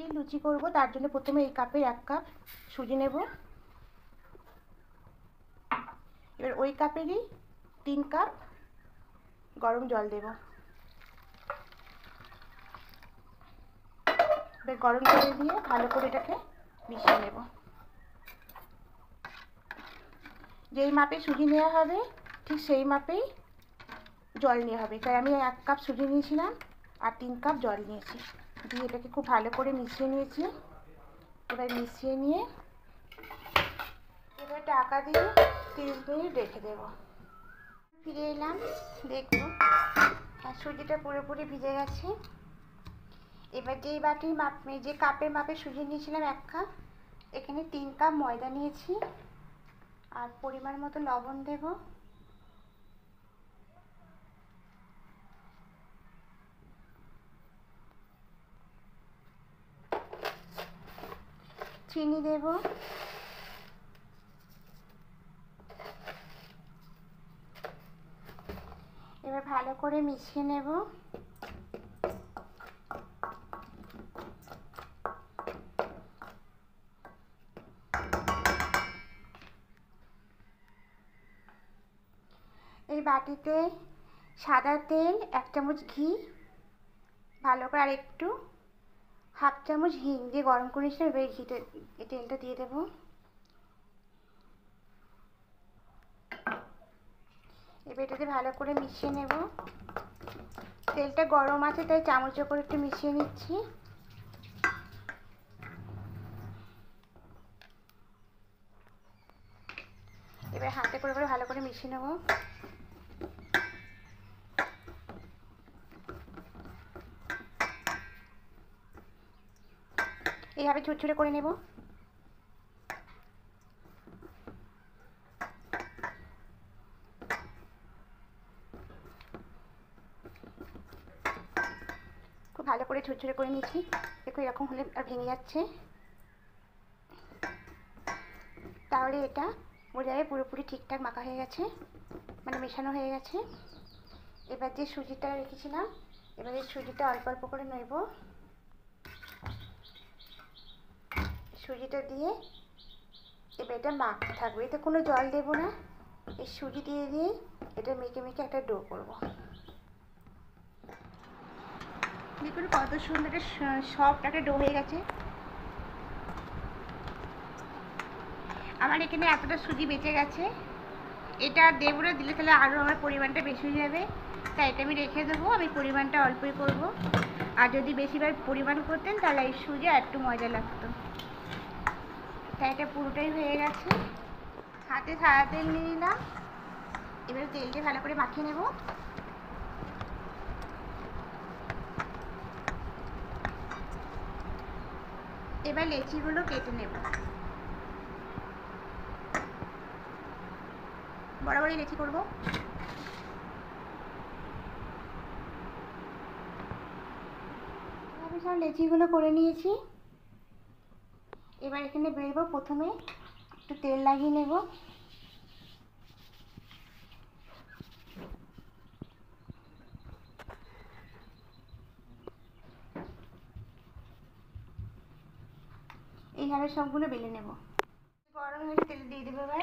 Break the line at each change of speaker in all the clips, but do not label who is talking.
সুজির লুচি করব, তার জন্য প্রথমে এই কাপে 1 কাপ সুজি নেব। এবার ওই কাপেরই 3 কাপ গরম জল দেব। এবার গরম জল দিয়ে ভালো করে এটাকে মিশিয়ে নেব। যেই মাপে সুজি নেওয়া হবে ঠিক সেই মাপেই জল নেওয়া হবে। তাই আমি 1 কাপ সুজি নিয়েছিলাম আর 3 কাপ জল নিয়েছি। দিয়ে এটাকে খুব ভালো করে মিশিয়ে নিয়েছি। এবার মিশিয়ে নিয়ে এবার ঢাকা দিয়ে 30 মিনিট রেখে দেব। ফিরে এলাম, দেখবো হ্যাঁ সুজিটা পুরোপুরি ভিজে গেছে। এবার যেই বাটির মাপ, যে কাপের মাপে সুজি নিয়েছিলাম 1 কাপ, এখানে 3 কাপ ময়দা নিয়েছি আর পরিমাণ মতো লবণ দেব। চিনি দেব। এবার ভালো করে মিশিয়ে নেব। এই বাটিতে সাদা তেল, 1 চামচ ঘি, ভালো করে আর একটু 1/2 চামচ হিং দিয়ে গরম করে নিয়েছিলাম। এবার এই তেলটা দিয়ে দেবো। এবার এটাতে ভালো করে মিশিয়ে নেব। তেলটা গরম আছে তাই চামচে করে একটু মিশিয়ে নিচ্ছি। এবার হাতে করে ভালো করে মিশিয়ে নেব। এইভাবে ঝুরঝুরে করে নেব। খুব ভালো করে ঝুরঝুরে করে নিচ্ছি। দেখো এরকম হলে আর ভেঙে যাচ্ছে, তাহলে এটা বোঝা যাবে পুরোপুরি ঠিকঠাক মাখা হয়ে গেছে, মানে মেশানো হয়ে গেছে। এবার যে সুজিটা রেখেছিলাম, এবার এই সুজিটা অল্প অল্প করে নেব। সুজিটা দিয়ে এবার এটা মাখতে থাকবে। এতে কোনো জল দেব না, এই সুজি দিয়ে দিয়ে এটা মেখে মেখে একটা ডো করব। দেখুন কত সুন্দর একটা সফট একটা ডো হয়ে গেছে। আমার এখানে এতটা সুজি বেঁচে গেছে, এটা দেবো না, দিলে তাহলে আরও আমার পরিমাণটা বেশি হয়ে যাবে, তাই এটা আমি রেখে দেবো। আমি পরিমাণটা অল্পই করব, আর যদি বেশিবার পরিমাণ করতেন তাহলে এই সুজি আর একটু মজা লাগতো। তাই এটা পুরোটাই হয়ে গেছে। হাতে সাদা তেল নিয়ে নিলাম। এবার তেলটা ভালো করে মাখিয়ে নেব। এবার লেচিগুলো কেটে নেব। বরাবরই লেচি করব। আমি সব লেচিগুলো করে নিয়েছি। এবার এখানে বেরবো। প্রথমে একটু তেল লাগিয়ে নেব। এইভাবে সবগুলো বেলে নেব। গরম হয়ে তেল দিয়ে দেবো। এবার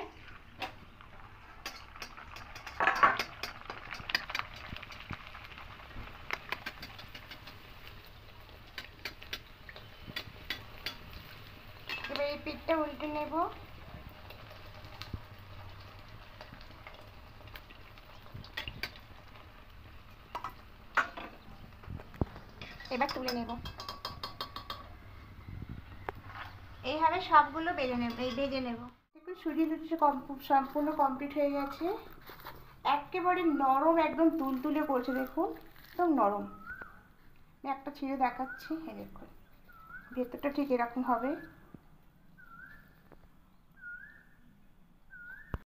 এই পিঠটা উল্টে নেব। এবার তুলে নেব। এইভাবে সবগুলো ভেজে নেব। দেখুন সুজি লুচি সম্পূর্ণ কমপ্লিট হয়ে গেছে। একেবারে নরম, একদম তুলতুলে করছে। দেখুন একদম নরম। একটা ছিঁড়ে দেখাচ্ছি। হ্যাঁ দেখুন ভেতরটা ঠিক এরকম হবে।